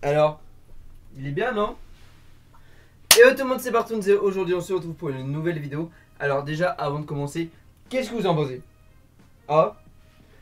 Alors, il est bien, non? Et tout le monde, c'est Bartoons et aujourd'hui on se retrouve pour une nouvelle vidéo. Alors déjà, avant de commencer, qu'est-ce que vous en pensez? Ah,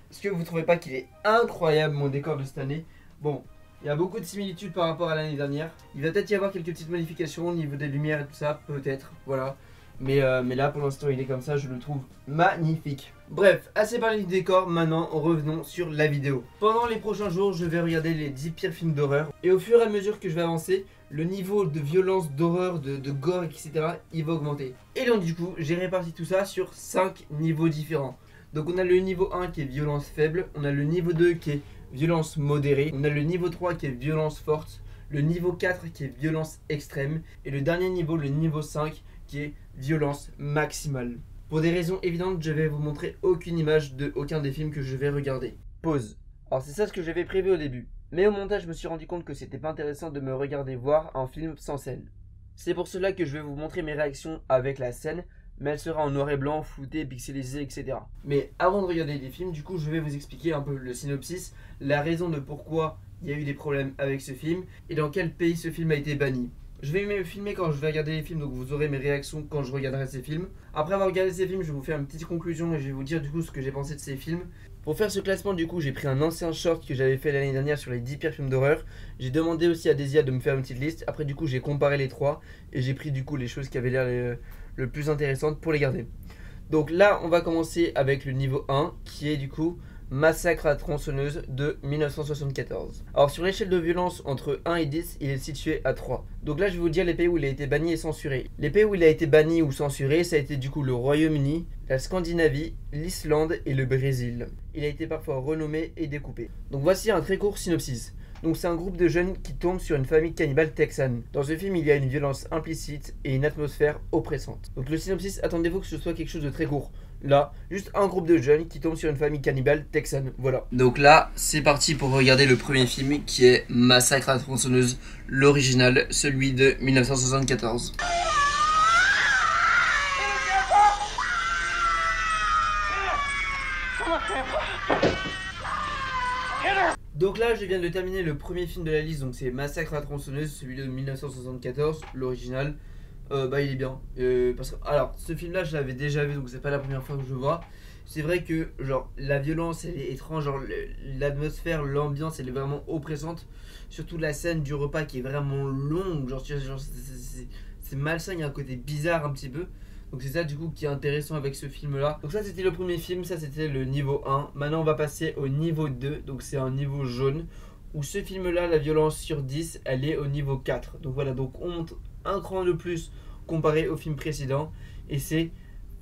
est-ce que vous trouvez pas qu'il est incroyable mon décor de cette année? Bon, il y a beaucoup de similitudes par rapport à l'année dernière. Il va peut-être y avoir quelques petites modifications au niveau des lumières et tout ça, peut-être, voilà. Mais là pour l'instant il est comme ça, je le trouve magnifique. Bref, assez parlé du décor, maintenant revenons sur la vidéo. Pendant les prochains jours, je vais regarder les 10 pires films d'horreur. Et au fur et à mesure que je vais avancer, le niveau de violence, d'horreur, de gore, etc. il va augmenter. Et donc du coup, j'ai réparti tout ça sur 5 niveaux différents. Donc on a le niveau 1 qui est violence faible, on a le niveau 2 qui est violence modérée, on a le niveau 3 qui est violence forte, le niveau 4 qui est violence extrême, et le dernier niveau, le niveau 5, qui est violence maximale. Pour des raisons évidentes, je vais vous montrer aucune image de aucun des films que je vais regarder. Pause. Alors c'est ça ce que j'avais prévu au début. Mais au montage, je me suis rendu compte que c'était pas intéressant de me regarder voir un film sans scène. C'est pour cela que je vais vous montrer mes réactions avec la scène, mais elle sera en noir et blanc, floutée, pixelisée, etc. Mais avant de regarder des films, du coup, je vais vous expliquer un peu le synopsis, la raison de pourquoi il y a eu des problèmes avec ce film, et dans quel pays ce film a été banni. Je vais me filmer quand je vais regarder les films, donc vous aurez mes réactions quand je regarderai ces films. Après avoir regardé ces films, je vais vous faire une petite conclusion et je vais vous dire du coup ce que j'ai pensé de ces films. Pour faire ce classement, du coup, j'ai pris un ancien short que j'avais fait l'année dernière sur les 10 pires films d'horreur. J'ai demandé aussi à Desia de me faire une petite liste. Après, du coup, j'ai comparé les trois et j'ai pris du coup les choses qui avaient l'air le plus intéressantes pour les garder. Donc là, on va commencer avec le niveau 1 qui est du coup Massacre à la tronçonneuse de 1974. Alors sur l'échelle de violence entre 1 et 10, il est situé à 3. Donc là je vais vous dire les pays où il a été banni et censuré. Les pays où il a été banni ou censuré, ça a été du coup le Royaume-Uni, la Scandinavie, l'Islande et le Brésil. Il a été parfois renommé et découpé. Donc voici un très court synopsis. Donc c'est un groupe de jeunes qui tombent sur une famille cannibale texane. Dans ce film, il y a une violence implicite et une atmosphère oppressante. Donc le synopsis, attendez-vous que ce soit quelque chose de très court. Là, juste un groupe de jeunes qui tombent sur une famille cannibale texane, voilà. Donc là, c'est parti pour regarder le premier film qui est Massacre à la tronçonneuse, l'original, celui de 1974. Donc là, je viens de terminer le premier film de la liste, donc c'est Massacre à la tronçonneuse, celui de 1974, l'original. Il est bien. Parce que, alors, ce film-là, je l'avais déjà vu, donc c'est pas la première fois que je le vois. C'est vrai que, genre, la violence, elle est étrange, genre, l'atmosphère, l'ambiance, elle est vraiment oppressante. Surtout la scène du repas qui est vraiment longue, genre, c'est malsain, il y a un côté bizarre un petit peu. Donc c'est ça du coup qui est intéressant avec ce film là. Donc ça c'était le premier film, ça c'était le niveau 1. Maintenant on va passer au niveau 2, donc c'est un niveau jaune. Où ce film là, la violence sur 10, elle est au niveau 4. Donc voilà, donc on monte un cran de plus comparé au film précédent. Et c'est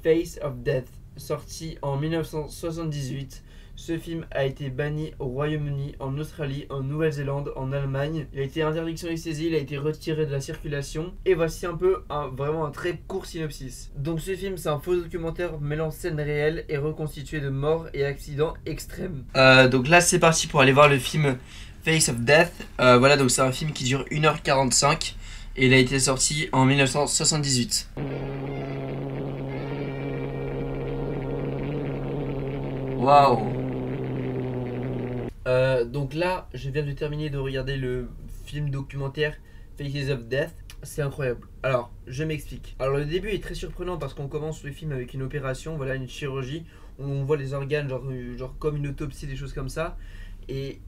Face of Death, sorti en 1978. Ce film a été banni au Royaume-Uni, en Australie, en Nouvelle-Zélande, en Allemagne. Il a été interdiction et saisie, il a été retiré de la circulation. Et voici un peu vraiment un très court synopsis. Donc ce film, c'est un faux documentaire mêlant scènes réelles et reconstitué de morts et accidents extrêmes. Donc là, c'est parti pour aller voir le film Face of Death. Voilà, donc c'est un film qui dure 1h45 et il a été sorti en 1978. Waouh! Donc là, je viens de terminer de regarder le film documentaire Faces of Death. C'est incroyable. Alors, je m'explique. Alors, le début est très surprenant parce qu'on commence le film avec une opération, voilà, une chirurgie. On voit les organes, genre comme une autopsie, des choses comme ça. Et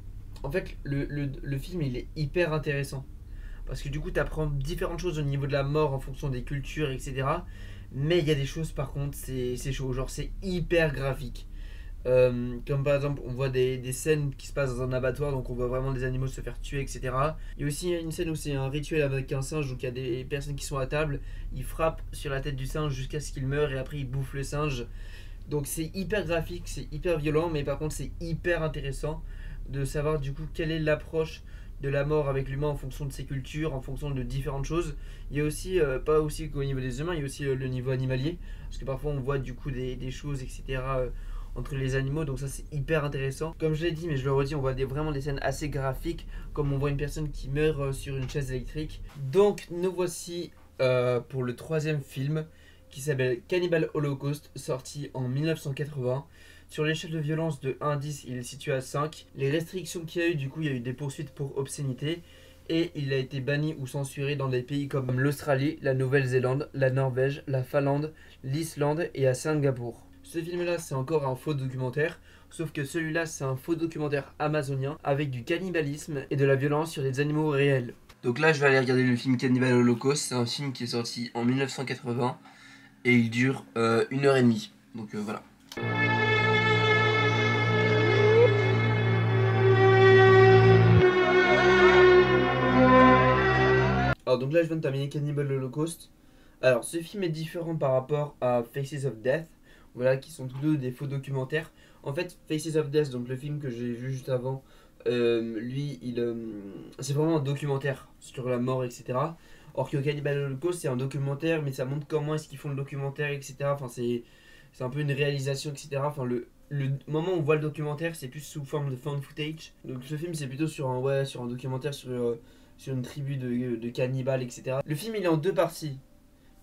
en fait, le film, il est hyper intéressant. Parce que du coup, tu apprends différentes choses au niveau de la mort en fonction des cultures, etc. Mais il y a des choses, par contre, c'est chaud. Genre, c'est hyper graphique. Comme par exemple on voit des scènes qui se passent dans un abattoir, donc on voit vraiment des animaux se faire tuer, etc. Il y a aussi une scène où c'est un rituel avec un singe, donc il y a des personnes qui sont à table, ils frappent sur la tête du singe jusqu'à ce qu'il meure et après ils bouffent le singe. Donc c'est hyper graphique, c'est hyper violent, mais par contre c'est hyper intéressant de savoir du coup quelle est l'approche de la mort avec l'humain en fonction de ses cultures, en fonction de différentes choses. Il y a aussi, pas aussi qu'au niveau des humains, il y a aussi le niveau animalier, parce que parfois on voit du coup des choses, etc. Entre les animaux, donc ça c'est hyper intéressant. Comme je l'ai dit, mais je le redis, on voit vraiment des scènes assez graphiques, comme on voit une personne qui meurt sur une chaise électrique. Donc nous voici pour le troisième film qui s'appelle Cannibal Holocaust, sorti en 1980. Sur l'échelle de violence de 1 à 10, il est situé à 5. Les restrictions qu'il y a eu, du coup, il y a eu des poursuites pour obscénité. et il a été banni ou censuré dans des pays comme l'Australie, la Nouvelle-Zélande, la Norvège, la Finlande, l'Islande et à Singapour. Ce film-là, c'est encore un faux documentaire, sauf que celui-là, c'est un faux documentaire amazonien avec du cannibalisme et de la violence sur des animaux réels. Donc là, je vais aller regarder le film Cannibal Holocaust. C'est un film qui est sorti en 1980 et il dure 1h30. Donc voilà. Alors donc là, je viens de terminer Cannibal Holocaust. Alors, ce film est différent par rapport à Faces of Death, voilà, qui sont tous deux des faux documentaires. En fait, Faces of Death, donc le film que j'ai vu juste avant, lui, c'est vraiment un documentaire sur la mort, etc. Or que Cannibal Holocaust, c'est un documentaire, mais ça montre comment est-ce qu'ils font le documentaire, etc. Enfin, c'est un peu une réalisation, etc. Enfin, le moment où on voit le documentaire, c'est plus sous forme de found footage. Donc ce film, c'est plutôt sur sur un documentaire sur une tribu de cannibales, etc. Le film, il est en deux parties.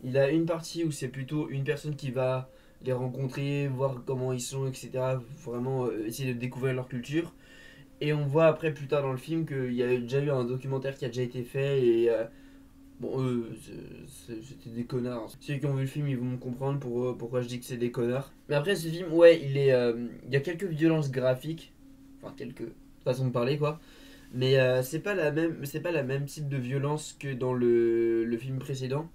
Il a une partie où c'est plutôt une personne qui va les rencontrer, voir comment ils sont, etc. Vraiment essayer de découvrir leur culture. Et on voit après plus tard dans le film qu'il y a déjà eu un documentaire qui a déjà été fait et bon c'était des connards. Ceux qui ont vu le film ils vont me comprendre pourquoi je dis que c'est des connards. Mais après ce film ouais il y a quelques violences graphiques, enfin quelques façons de parler quoi. Mais c'est pas la même type de violence que dans le film précédent.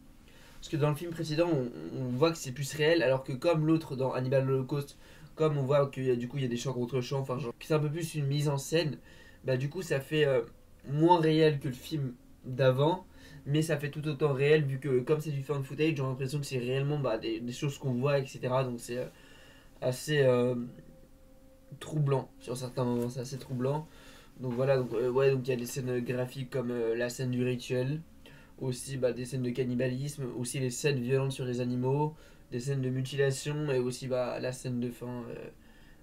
Parce que dans le film précédent, on voit que c'est plus réel, alors que comme l'autre dans Hannibal Holocaust, comme on voit que du coup il y a des champs contre champs, enfin genre, que c'est un peu plus une mise en scène, bah du coup ça fait moins réel que le film d'avant, mais ça fait tout autant réel vu que comme c'est du found footage, j'ai l'impression que c'est réellement des choses qu'on voit, etc. Donc c'est assez troublant sur certains moments, c'est assez troublant. Donc voilà, donc ouais, donc il y a des scènes graphiques comme la scène du rituel, aussi des scènes de cannibalisme, aussi les scènes violentes sur les animaux, des scènes de mutilation et aussi la scène de fin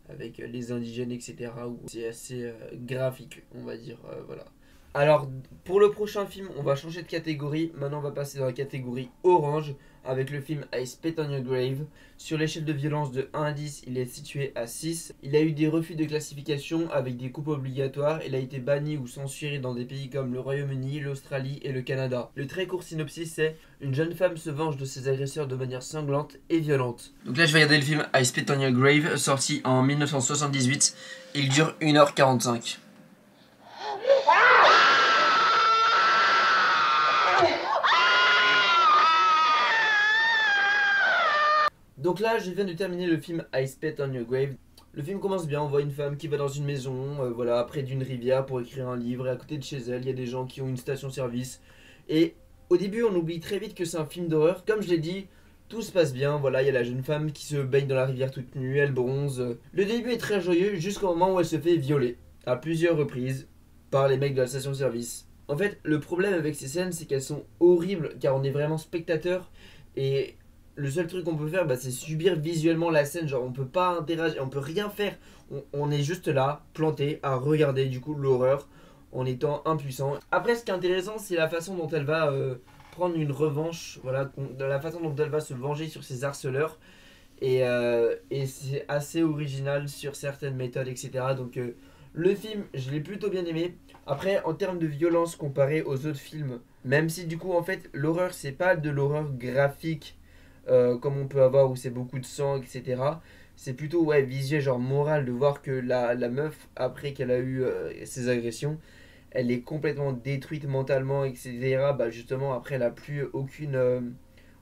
avec les indigènes, etc. où c'est assez graphique, on va dire. Voilà. Alors, pour le prochain film, on va changer de catégorie. Maintenant, on va passer dans la catégorie orange avec le film I Spit on Your Grave. Sur l'échelle de violence de 1 à 10, il est situé à 6. Il a eu des refus de classification avec des coupes obligatoires. Il a été banni ou censuré dans des pays comme le Royaume-Uni, l'Australie et le Canada. Le très court synopsis, c'est une jeune femme se venge de ses agresseurs de manière sanglante et violente. Donc là, je vais regarder le film I Spit on Your Grave, sorti en 1978. Il dure 1h45. Donc là, je viens de terminer le film I Spit on Your Grave. Le film commence bien, on voit une femme qui va dans une maison, voilà, près d'une rivière pour écrire un livre, et à côté de chez elle, il y a des gens qui ont une station-service. Et au début, on oublie très vite que c'est un film d'horreur. Comme je l'ai dit, tout se passe bien, voilà, il y a la jeune femme qui se baigne dans la rivière toute nue, elle bronze. Le début est très joyeux jusqu'au moment où elle se fait violer, à plusieurs reprises, par les mecs de la station-service. En fait, le problème avec ces scènes, c'est qu'elles sont horribles, car on est vraiment spectateur, et le seul truc qu'on peut faire, c'est subir visuellement la scène. Genre, on peut pas interagir, on peut rien faire. On est juste là, planté, à regarder du coup l'horreur en étant impuissant. Après, ce qui est intéressant, c'est la façon dont elle va prendre une revanche. Voilà, la façon dont elle va se venger sur ses harceleurs. Et c'est assez original sur certaines méthodes, etc. Donc, le film, je l'ai plutôt bien aimé. Après, en termes de violence comparé aux autres films, même si du coup, en fait, l'horreur, c'est pas de l'horreur graphique comme on peut avoir où c'est beaucoup de sang, etc. C'est plutôt ouais, visuel, genre moral, de voir que la meuf, après qu'elle a eu ses agressions, elle est complètement détruite mentalement, etc. Justement, après, elle a plus aucune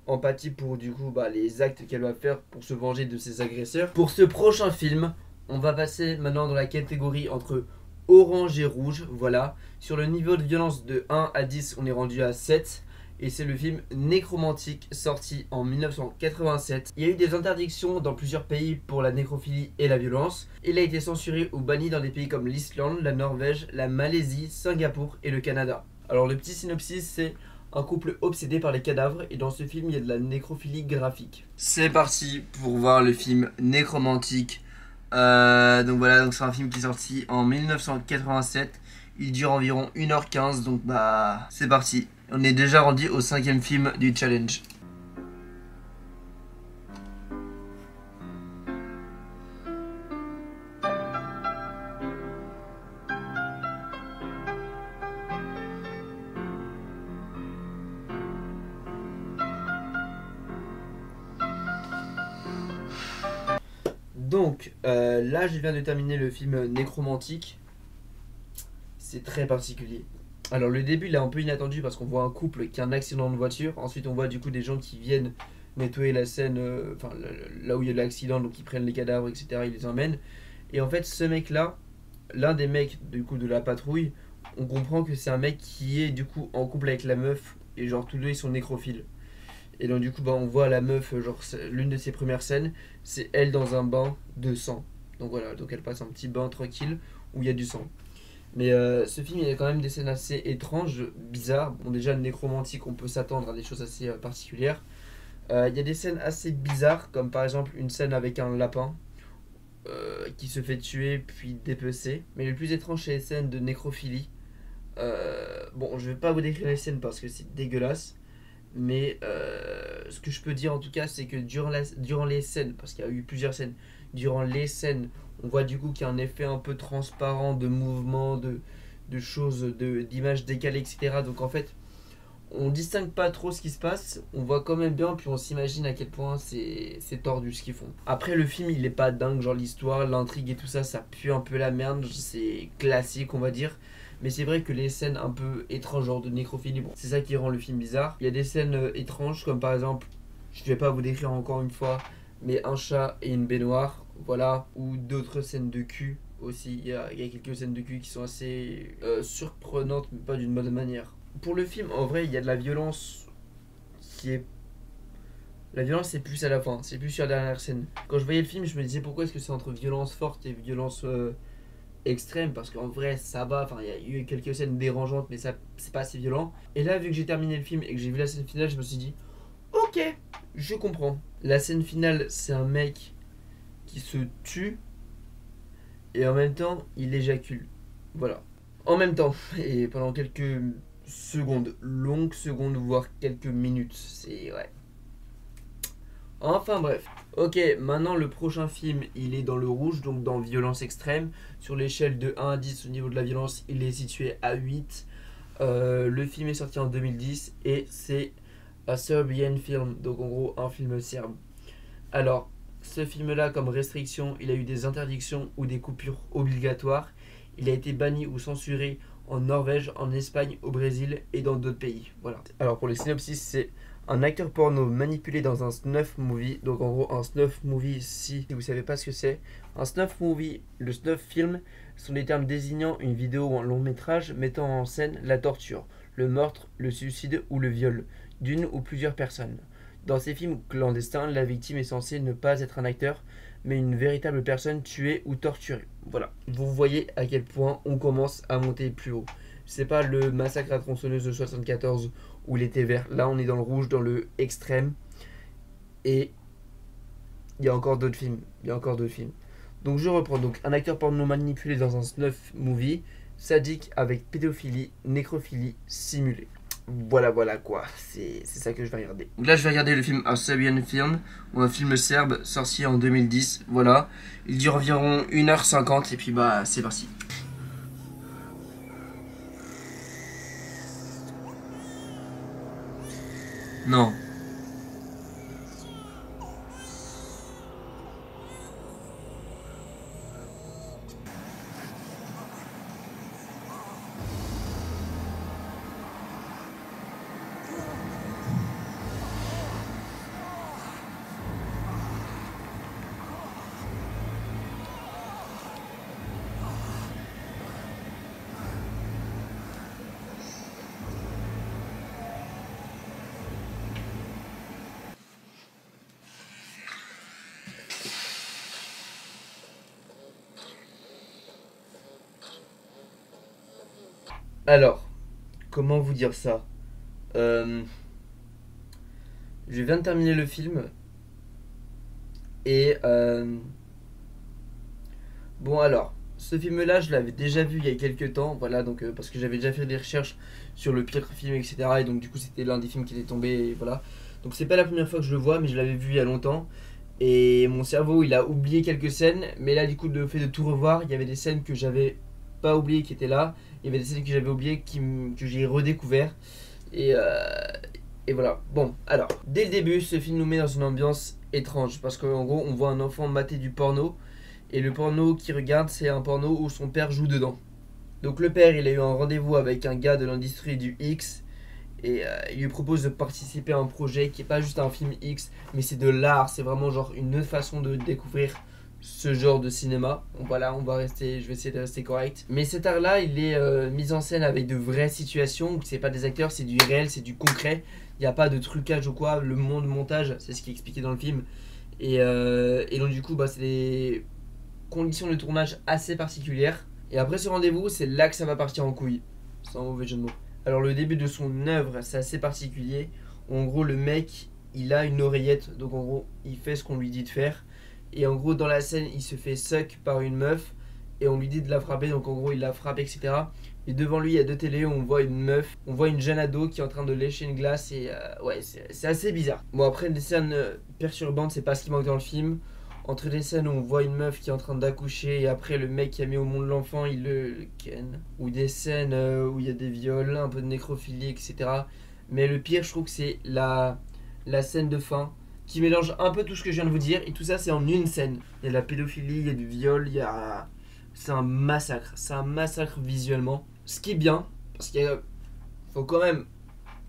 empathie pour du coup les actes qu'elle va faire pour se venger de ses agresseurs. Pour ce prochain film, on va passer maintenant dans la catégorie entre orange et rouge, voilà. Sur le niveau de violence de 1 à 10, on est rendu à 7. Et c'est le film Nécromantique, sorti en 1987. Il y a eu des interdictions dans plusieurs pays pour la nécrophilie et la violence. Il a été censuré ou banni dans des pays comme l'Islande, la Norvège, la Malaisie, Singapour et le Canada. Alors le petit synopsis, c'est un couple obsédé par les cadavres et dans ce film il y a de la nécrophilie graphique. C'est parti pour voir le film Nécromantique. Donc voilà, donc c'est un film qui est sorti en 1987. Il dure environ 1h15, donc c'est parti. On est déjà rendu au 5e film du challenge. Donc là je viens de terminer le film Nécromantique. C'est très particulier. Alors le début il est un peu inattendu parce qu'on voit un couple qui a un accident de voiture. Ensuite on voit du coup des gens qui viennent nettoyer la scène, enfin là où il y a l'accident, donc ils prennent les cadavres, etc. Ils les emmènent. Et en fait ce mec là, l'un des mecs du coup de la patrouille, on comprend que c'est un mec qui est du coup en couple avec la meuf. Et genre tous deux ils sont nécrophiles. Et donc du coup bah, on voit la meuf, genre l'une de ses premières scènes, c'est elle dans un bain de sang. Donc voilà, donc elle passe un petit bain tranquille où il y a du sang. Mais ce film, il y a quand même des scènes assez étranges, bizarres. Bon, déjà, le nécromantique, on peut s'attendre à des choses assez particulières. Il y a des scènes assez bizarres, comme par exemple une scène avec un lapin qui se fait tuer puis dépecer. Mais le plus étrange, c'est les scènes de nécrophilie. Bon, je vais pas vous décrire les scènes parce que c'est dégueulasse. Mais ce que je peux dire en tout cas, c'est que durant les scènes, parce qu'il y a eu plusieurs scènes, durant les scènes, on voit du coup qu'il y a un effet un peu transparent de mouvement, de choses, d'images décalées, etc. Donc en fait, on distingue pas trop ce qui se passe, on voit quand même bien, puis on s'imagine à quel point c'est tordu ce qu'ils font. Après, le film, il est pas dingue, genre l'histoire, l'intrigue et tout ça, ça pue un peu la merde, c'est classique, on va dire. Mais c'est vrai que les scènes un peu étranges, genre de nécrophilie, bon, c'est ça qui rend le film bizarre. Il y a des scènes étranges, comme par exemple, je vais pas vous décrire encore une fois, mais un chat et une baignoire, voilà. Ou d'autres scènes de cul aussi. Il y a quelques scènes de cul qui sont assez surprenantes, mais pas d'une bonne manière. Pour le film, en vrai, il y a de la violence qui est. La violence, c'est plus à la fin, c'est plus sur la dernière scène. Quand je voyais le film, je me disais pourquoi est-ce que c'est entre violence forte et violence extrême, parce qu'en vrai ça va, enfin il y a eu quelques scènes dérangeantes mais ça c'est pas assez violent. Et là vu que j'ai terminé le film et que j'ai vu la scène finale, je me suis dit ok, je comprends. La scène finale, c'est un mec qui se tue et en même temps il éjacule, voilà, en même temps et pendant quelques secondes, longues secondes voire quelques minutes, c'est ouais. Enfin bref. Ok, maintenant le prochain film, il est dans le rouge, donc dans violence extrême. Sur l'échelle de 1 à 10 au niveau de la violence, il est situé à 8. Le film est sorti en 2010 et c'est un Serbian film, donc en gros un film serbe. Alors, ce film-là, comme restriction, il a eu des interdictions ou des coupures obligatoires. Il a été banni ou censuré en Norvège, en Espagne, au Brésil et dans d'autres pays. Voilà. Alors pour le synopsis, c'est un acteur porno manipulé dans un snuff movie. Donc en gros, un snuff movie, si vous savez pas ce que c'est, un snuff movie, le snuff film, sont des termes désignant une vidéo ou un long métrage mettant en scène la torture, le meurtre, le suicide ou le viol d'une ou plusieurs personnes. Dans ces films clandestins, la victime est censée ne pas être un acteur, mais une véritable personne tuée ou torturée. Voilà. Vous voyez à quel point on commence à monter plus haut. C'est pas le massacre à tronçonneuse de 74 où il était vert. Là, on est dans le rouge, dans le extrême. Et il y a encore d'autres films. Donc je reprends. Donc un acteur porno manipulé dans un snuff movie, sadique avec pédophilie, nécrophilie simulée. Voilà quoi, c'est ça que je vais regarder. Donc là je vais regarder le film A Serbian Film, ou un film serbe sorti en 2010, voilà. Il dure environ 1h50 et puis bah c'est parti. Non. Alors, comment vous dire ça? Je viens de terminer le film et bon alors, ce film-là, je l'avais déjà vu il y a quelques temps, voilà, donc parce que j'avais déjà fait des recherches sur le pire film, etc. Et donc du coup, c'était l'un des films qui était tombé, et voilà. Donc c'est pas la première fois que je le vois, mais je l'avais vu il y a longtemps. Et mon cerveau, il a oublié quelques scènes, mais là, du coup, le fait de tout revoir, il y avait des scènes que j'avais pas oubliées qui étaient là. Il y avait des scènes que j'avais oubliées que j'ai redécouvert. Et, euh, et voilà. Bon, alors, dès le début, ce film nous met dans une ambiance étrange. Parce qu'en gros, on voit un enfant mater du porno. Et le porno qu'il regarde, c'est un porno où son père joue dedans. Donc le père, il a eu un rendez-vous avec un gars de l'industrie du X. Et il lui propose de participer à un projet qui est pas juste un film X, mais c'est de l'art. C'est vraiment genre une autre façon de découvrir ce genre de cinéma. Donc voilà, je vais essayer de rester correct. Mais cet art-là, il est mis en scène avec de vraies situations. Où c'est pas des acteurs, c'est du réel, c'est du concret. Il n'y a pas de trucage ou quoi. Le montage, c'est ce qui est expliqué dans le film. Et donc du coup, c'est des conditions de tournage assez particulières. Et après ce rendez-vous, c'est là que ça va partir en couille. Sans mauvais jeu de mots. Alors le début de son œuvre, c'est assez particulier. En gros, le mec, il a une oreillette. Donc en gros, il fait ce qu'on lui dit de faire. Et en gros, dans la scène, il se fait suck par une meuf. Et on lui dit de la frapper. Donc en gros, il la frappe, etc. Et devant lui, il y a deux télés où on voit une meuf. On voit une jeune ado qui est en train de lécher une glace. Et ouais, c'est assez bizarre. Bon, après, des scènes perturbantes, c'est pas ce qui manque dans le film. Entre des scènes où on voit une meuf qui est en train d'accoucher et après le mec qui a mis au monde l'enfant, il le ken. Ou des scènes où il y a des viols, un peu de nécrophilie, etc. Mais le pire, je trouve que c'est la scène de fin qui mélange un peu tout ce que je viens de vous dire. Et tout ça, c'est en une scène. Il y a de la pédophilie, il y a du viol, il y a... C'est un massacre. C'est un massacre visuellement. Ce qui est bien, parce qu'il faut quand même...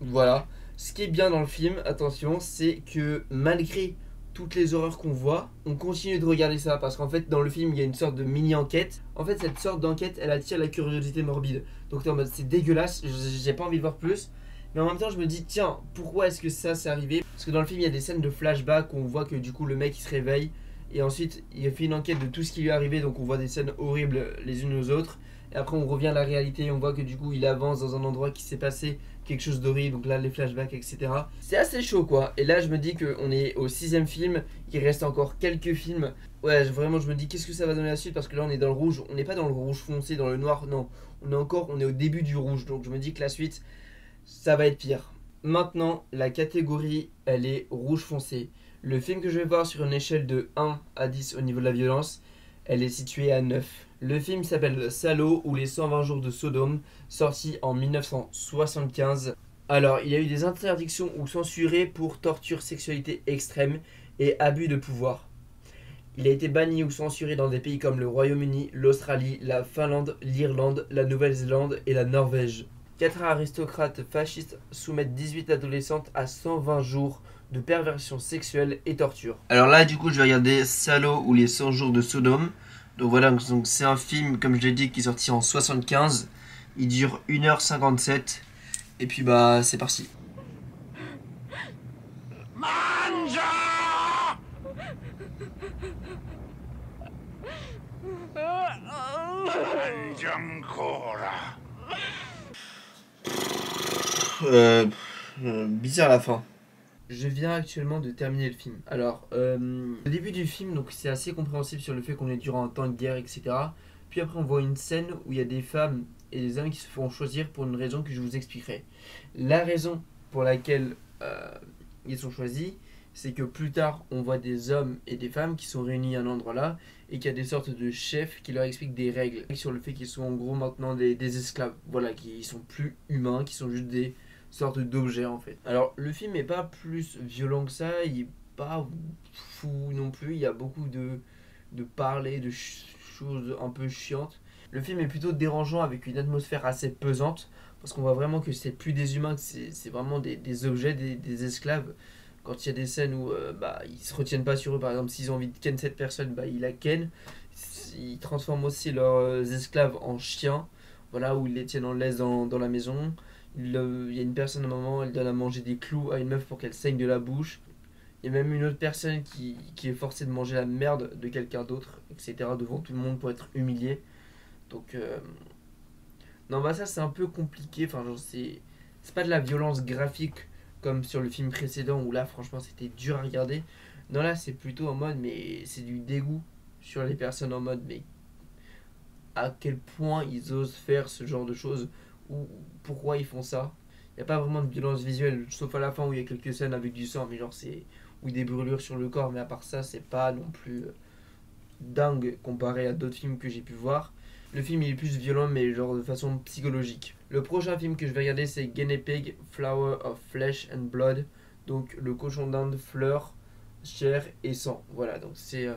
Voilà. Ce qui est bien dans le film, attention, c'est que malgré toutes les horreurs qu'on voit, on continue de regarder ça parce qu'en fait dans le film il y a une sorte de mini-enquête. En fait cette sorte d'enquête elle attire la curiosité morbide. Donc t'es en mode c'est dégueulasse, j'ai pas envie de voir plus. Mais en même temps je me dis tiens pourquoi est-ce que ça c'est arrivé. Parce que dans le film il y a des scènes de flashback où on voit que du coup le mec il se réveille. Et ensuite il a fait une enquête de tout ce qui lui est arrivé. Donc on voit des scènes horribles les unes aux autres. Et après on revient à la réalité et on voit que du coup il avance dans un endroit qui s'est passé quelque chose d'horrible, donc là les flashbacks, etc. C'est assez chaud quoi. Et là je me dis qu'on est au 6ème film, il reste encore quelques films. Ouais, vraiment je me dis qu'est-ce que ça va donner la suite parce que là on est dans le rouge, on n'est pas dans le rouge foncé, dans le noir, non. On est au début du rouge, donc je me dis que la suite, ça va être pire. Maintenant, la catégorie, elle est rouge foncé. Le film que je vais voir sur une échelle de 1 à 10 au niveau de la violence, elle est située à 9. Le film s'appelle Salaud ou les 120 jours de Sodome, sorti en 1975. Alors, il y a eu des interdictions ou censurés pour torture, sexualité extrême et abus de pouvoir. Il a été banni ou censuré dans des pays comme le Royaume-Uni, l'Australie, la Finlande, l'Irlande, la Nouvelle-Zélande et la Norvège. 4 aristocrates fascistes soumettent 18 adolescentes à 120 jours de perversion sexuelle et torture. Alors là, du coup, je vais regarder Salaud ou les 100 jours de Sodome. Donc voilà, donc c'est un film, comme je l'ai dit, qui est sorti en 75. Il dure 1h57. Et puis c'est parti. Manja! Mangia ancora. Bizarre la fin. Je viens actuellement de terminer le film. Alors, le début du film, donc c'est assez compréhensible sur le fait qu'on est durant un temps de guerre, etc. Puis après, on voit une scène où il y a des femmes et des hommes qui se font choisir pour une raison que je vous expliquerai. La raison pour laquelle ils sont choisis, c'est que plus tard, on voit des hommes et des femmes qui sont réunis à un endroit là et qu'il y a des sortes de chefs qui leur expliquent des règles sur le fait qu'ils sont en gros maintenant des esclaves. Voilà, qui sont plus humains, qui sont juste des sorte d'objet en fait. Alors le film est pas plus violent que ça, il est pas fou non plus, il y a beaucoup de parler, de choses un peu chiantes. Le film est plutôt dérangeant avec une atmosphère assez pesante parce qu'on voit vraiment que c'est plus des humains, que c'est vraiment des objets, des esclaves. Quand il y a des scènes où ils se retiennent pas sur eux, par exemple s'ils ont envie de ken cette personne, ils la ken. Ils transforment aussi leurs esclaves en chiens, voilà, où ils les tiennent en laisse dans la maison. Il y a une personne à un moment, elle donne à manger des clous à une meuf pour qu'elle saigne de la bouche. Il y a même une autre personne qui est forcée de manger la merde de quelqu'un d'autre, etc. devant tout le monde pour être humiliée. Donc, non, ça c'est un peu compliqué. Enfin, genre, c'est pas de la violence graphique comme sur le film précédent où là, franchement, c'était dur à regarder. Non, là, c'est plutôt en mode, mais c'est du dégoût sur les personnes en mode, mais à quel point ils osent faire ce genre de choses ou pourquoi ils font ça. Il n'y a pas vraiment de violence visuelle, sauf à la fin où il y a quelques scènes avec du sang, mais genre c'est ou des brûlures sur le corps, mais à part ça, c'est pas non plus dingue comparé à d'autres films que j'ai pu voir. Le film il est plus violent, mais genre de façon psychologique. Le prochain film que je vais regarder, c'est Guinea Pig, Flower of Flesh and Blood, donc le cochon d'Inde fleur chair et sang. Voilà, donc c'est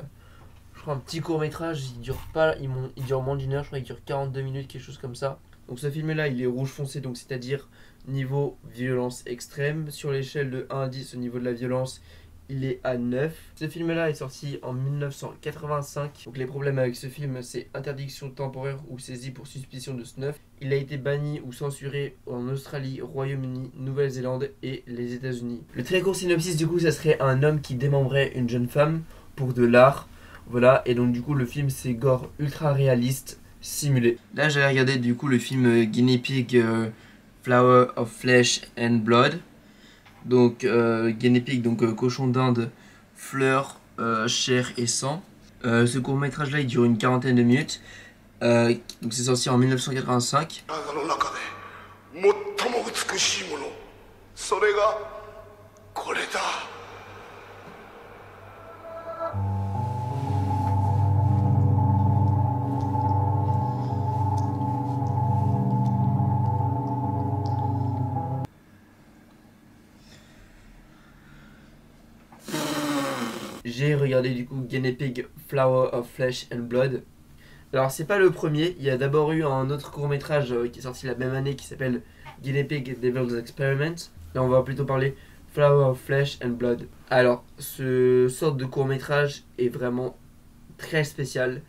je crois un petit court métrage, il dure pas, il dure moins d'une heure, je crois qu'il dure 42 minutes, quelque chose comme ça. Donc ce film là il est rouge foncé, donc c'est-à-dire niveau violence extrême. Sur l'échelle de 1 à 10 au niveau de la violence, il est à 9. Ce film là est sorti en 1985. Donc les problèmes avec ce film, c'est interdiction temporaire ou saisie pour suspicion de snuff. Il a été banni ou censuré en Australie, Royaume-Uni, Nouvelle-Zélande et les États-Unis. Le très court synopsis du coup, ça serait un homme qui démembrait une jeune femme pour de l'art. Voilà, et donc du coup le film c'est gore ultra réaliste, simulé. Là j'avais regardé du coup le film Guinea Pig Flower of Flesh and Blood. Donc Guinea Pig, donc cochon d'Inde, fleurs, chair et sang. Ce court métrage là il dure une quarantaine de minutes. Donc c'est sorti en 1985. J'ai regardé du coup Guinea Pig Flower of Flesh and Blood. Alors c'est pas le premier, il y a d'abord eu un autre court métrage qui est sorti la même année qui s'appelle Guinea Pig Devil's Experiment. Là on va plutôt parler Flower of Flesh and Blood. Alors ce sorte de court métrage est vraiment très spécial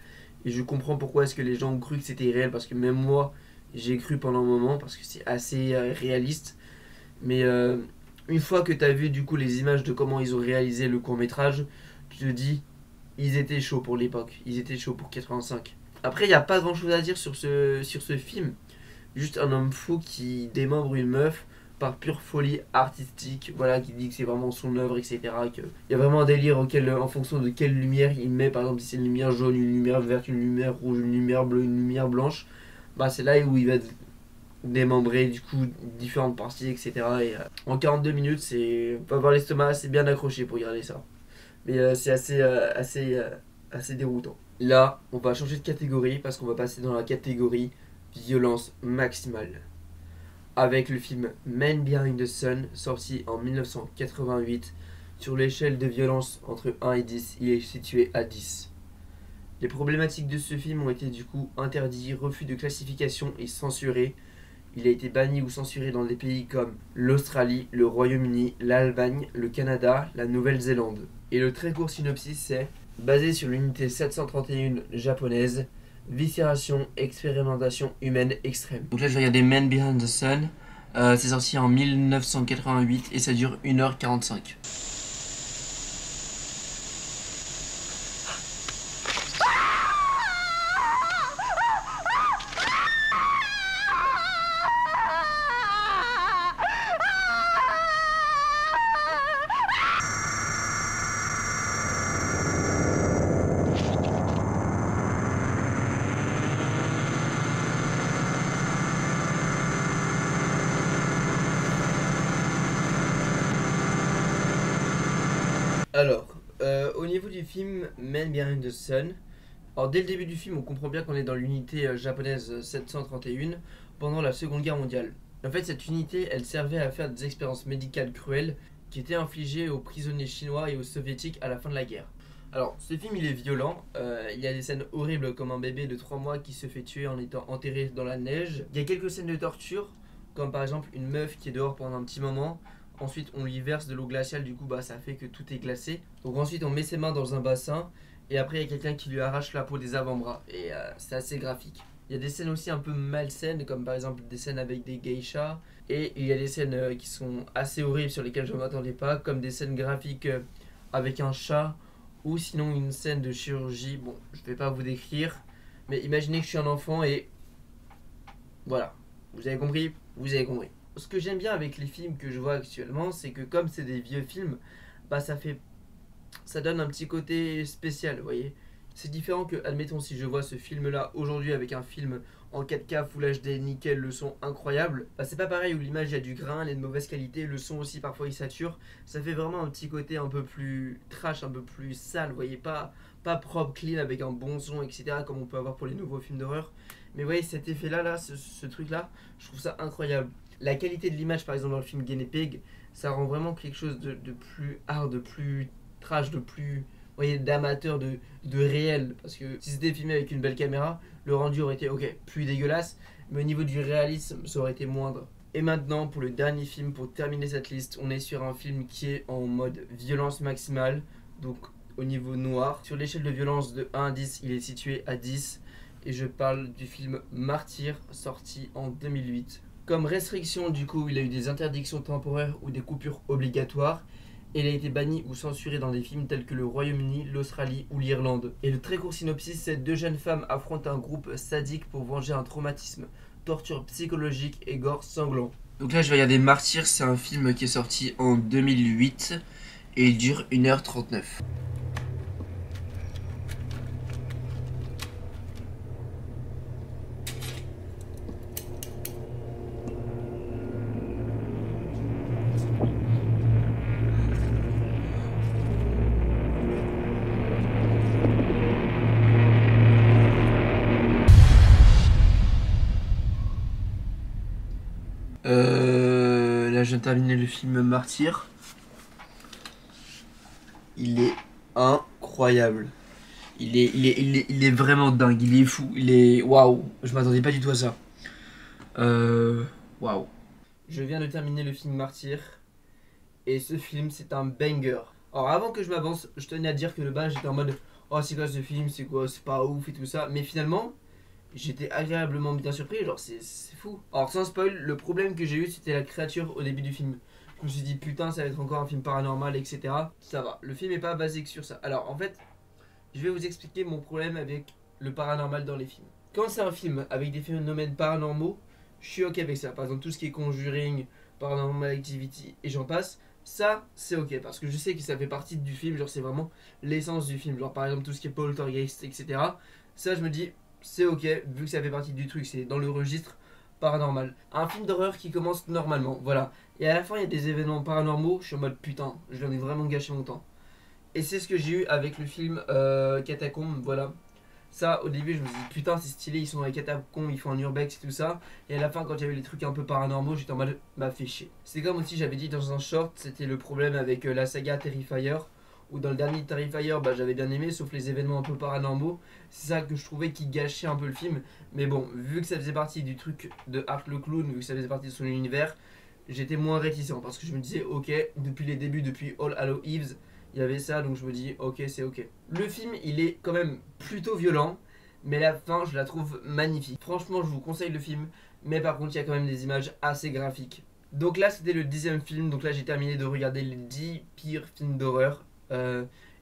et je comprends pourquoi est-ce que les gens ont cru que c'était réel, parce que même moi j'ai cru pendant un moment parce que c'est assez réaliste. Mais une fois que tu as vu du coup les images de comment ils ont réalisé le court métrage, tu te dis ils étaient chauds pour l'époque, ils étaient chauds pour 85. Après il n'y a pas grand chose à dire sur ce film, juste un homme fou qui démembre une meuf par pure folie artistique, voilà, qui dit que c'est vraiment son œuvre, etc. Il y a vraiment un délire en fonction de quelle lumière il met, par exemple si c'est une lumière jaune, une lumière verte, une lumière rouge, une lumière bleue, une lumière blanche, bah c'est là où il va démembrer du coup différentes parties, etc. Et en 42 minutes, c'est pas avoir l'estomac assez bien accroché pour regarder ça. Mais c'est assez déroutant. Là, on va changer de catégorie parce qu'on va passer dans la catégorie violence maximale. Avec le film Man Behind the Sun, sorti en 1988. Sur l'échelle de violence entre 1 et 10, il est situé à 10. Les problématiques de ce film ont été du coup interdits, refus de classification et censurés. Il a été banni ou censuré dans des pays comme l'Australie, le Royaume-Uni, l'Allemagne, le Canada, la Nouvelle-Zélande. Et le très court synopsis c'est: basé sur l'unité 731 japonaise, viscération, expérimentation humaine extrême. Donc là je vais regarder Man Behind the Sun, c'est sorti en 1988 et ça dure 1h45. Alors, au niveau du film Man Behind the Sun, alors dès le début du film, on comprend bien qu'on est dans l'unité japonaise 731 pendant la Seconde Guerre mondiale. En fait, cette unité, elle servait à faire des expériences médicales cruelles qui étaient infligées aux prisonniers chinois et aux soviétiques à la fin de la guerre. Alors, ce film, il est violent. Il y a des scènes horribles comme un bébé de 3 mois qui se fait tuer en étant enterré dans la neige. Il y a quelques scènes de torture, comme par exemple une meuf qui est dehors pendant un petit moment. Ensuite, on lui verse de l'eau glaciale, du coup, bah, ça fait que tout est glacé. Donc ensuite, on met ses mains dans un bassin. Et après, il y a quelqu'un qui lui arrache la peau des avant-bras. Et c'est assez graphique. Il y a des scènes aussi un peu malsaines, comme par exemple des scènes avec des geishas. Et il y a des scènes qui sont assez horribles sur lesquelles je ne m'attendais pas, comme des scènes graphiques avec un chat. Ou sinon une scène de chirurgie. Bon, je ne vais pas vous décrire. Mais imaginez que je suis un enfant et... Voilà. Vous avez compris? Vous avez compris. Ce que j'aime bien avec les films que je vois actuellement, c'est que comme c'est des vieux films, bah ça donne un petit côté spécial, vous voyez. C'est différent que, admettons, si je vois ce film-là aujourd'hui avec un film en 4K, Full HD, nickel, le son incroyable, bah c'est pas pareil où l'image il y a du grain, elle est de mauvaise qualité, le son aussi parfois il sature. Ça fait vraiment un petit côté un peu plus trash, un peu plus sale, vous voyez, pas propre, clean, avec un bon son, etc. comme on peut avoir pour les nouveaux films d'horreur. Mais vous voyez, cet effet-là, ce truc-là, je trouve ça incroyable. La qualité de l'image, par exemple, dans le film Guinea Pig, ça rend vraiment quelque chose de plus hard, de plus métrage de plus, vous voyez, d'amateur, de réel. Parce que si c'était filmé avec une belle caméra, le rendu aurait été ok, plus dégueulasse, mais au niveau du réalisme, ça aurait été moindre. Et maintenant, pour le dernier film, pour terminer cette liste, on est sur un film qui est en mode violence maximale, donc au niveau noir. Sur l'échelle de violence de 1 à 10, il est situé à 10. Et je parle du film Martyr, sorti en 2008. Comme restriction, du coup, il a eu des interdictions temporaires ou des coupures obligatoires. Et il a été banni ou censuré dans des films tels que le Royaume-Uni, l'Australie ou l'Irlande. Et le très court synopsis, c'est deux jeunes femmes affrontent un groupe sadique pour venger un traumatisme, torture psychologique et gore sanglant. Donc là, je vais regarder Martyr, c'est un film qui est sorti en 2008 et il dure 1h39. Là, je viens de terminer le film Martyr. Il est incroyable. Il est vraiment dingue. Il est fou. Il est waouh. Je m'attendais pas du tout à ça. Waouh. Je viens de terminer le film Martyr. Et ce film, c'est un banger. Alors, avant que je m'avance, je tenais à dire que de base, j'étais en mode oh, c'est quoi ce film? C'est quoi? C'est pas ouf et tout ça. Mais finalement, j'étais agréablement bien surpris, genre c'est fou. Alors sans spoil, le problème que j'ai eu c'était la créature au début du film. Je me suis dit putain ça va être encore un film paranormal etc. Ça va, le film est pas basé que sur ça. Alors en fait, je vais vous expliquer mon problème avec le paranormal dans les films. Quand c'est un film avec des phénomènes paranormaux, je suis ok avec ça. Par exemple tout ce qui est Conjuring, Paranormal Activity et j'en passe. Ça c'est ok parce que je sais que ça fait partie du film, genre c'est vraiment l'essence du film. Genre par exemple tout ce qui est Poltergeist etc. Ça je me dis c'est ok, vu que ça fait partie du truc, c'est dans le registre paranormal. Un film d'horreur qui commence normalement, voilà. Et à la fin, il y a des événements paranormaux, je suis en mode putain, je viens de vraiment gâcher mon temps. Et c'est ce que j'ai eu avec le film Catacombes, voilà. Ça, au début, je me suis dit putain, c'est stylé, ils sont dans les catacombes, ils font un urbex et tout ça. Et à la fin, quand il y avait les trucs un peu paranormaux, j'étais en mode bah fait chier. C'est comme aussi, j'avais dit dans un short, c'était le problème avec la saga Terrifier. Ou dans le dernier Terrifier, bah, j'avais bien aimé, sauf les événements un peu paranormaux. C'est ça que je trouvais qui gâchait un peu le film. Mais bon, vu que ça faisait partie du truc de Art le Clown, vu que ça faisait partie de son univers, j'étais moins réticent. Parce que je me disais, ok, depuis les débuts, depuis All Hallow Eves, il y avait ça, donc je me dis, ok, c'est ok. Le film, il est quand même plutôt violent, mais la fin, je la trouve magnifique. Franchement, je vous conseille le film, mais par contre, il y a quand même des images assez graphiques. Donc là, c'était le 10e film, donc là, j'ai terminé de regarder les 10 pires films d'horreur.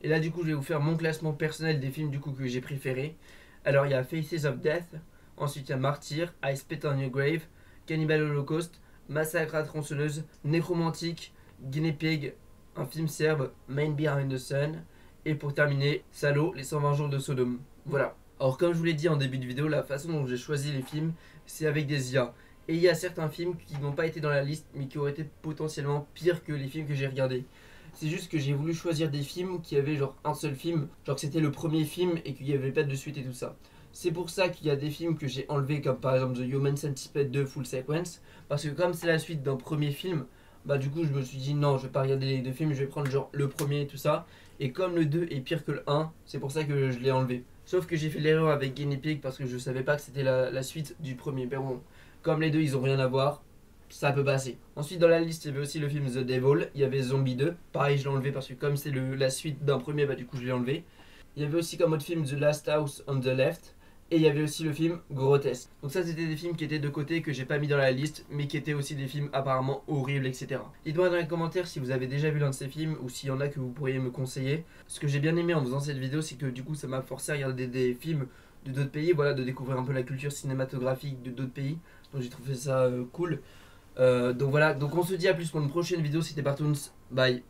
Et là du coup je vais vous faire mon classement personnel des films du coup que j'ai préférés. Alors il y a Faces of Death, ensuite il y a Martyr, I Spit on Your Grave, Cannibal Holocaust, Massacre à tronçonneuse, Nécromantique, Guinea Pig, un film serbe, Man Behind the Sun, et pour terminer, Salo, les 120 jours de Sodome. Voilà. Alors comme je vous l'ai dit en début de vidéo, la façon dont j'ai choisi les films, c'est avec des IA. Et il y a certains films qui n'ont pas été dans la liste, mais qui auraient été potentiellement pires que les films que j'ai regardés. C'est juste que j'ai voulu choisir des films qui avaient genre un seul film, genre que c'était le premier film et qu'il n'y avait pas de suite et tout ça. C'est pour ça qu'il y a des films que j'ai enlevés comme par exemple The Human Centipede 2 Full Sequence, parce que comme c'est la suite d'un premier film, bah du coup je me suis dit non je vais pas regarder les deux films, je vais prendre genre le premier et tout ça. Et comme le 2 est pire que le 1, c'est pour ça que je l'ai enlevé. Sauf que j'ai fait l'erreur avec Guinea Pig parce que je savais pas que c'était la suite du premier. Mais bon, comme les deux ils ont rien à voir, ça peut passer. Ensuite dans la liste il y avait aussi le film The Devil, il y avait Zombie 2, pareil je l'ai enlevé parce que comme c'est la suite d'un premier, bah du coup je l'ai enlevé. Il y avait aussi comme autre film The Last House on the Left, et il y avait aussi le film Grotesque. Donc ça c'était des films qui étaient de côté que j'ai pas mis dans la liste, mais qui étaient aussi des films apparemment horribles etc. Dites-moi dans les commentaires si vous avez déjà vu l'un de ces films ou s'il y en a que vous pourriez me conseiller. Ce que j'ai bien aimé en faisant cette vidéo c'est que du coup ça m'a forcé à regarder des films de d'autres pays, voilà, de découvrir un peu la culture cinématographique de d'autres pays. Donc j'ai trouvé ça cool. Donc voilà, donc on se dit à plus pour une prochaine vidéo, c'était Bartoons, bye.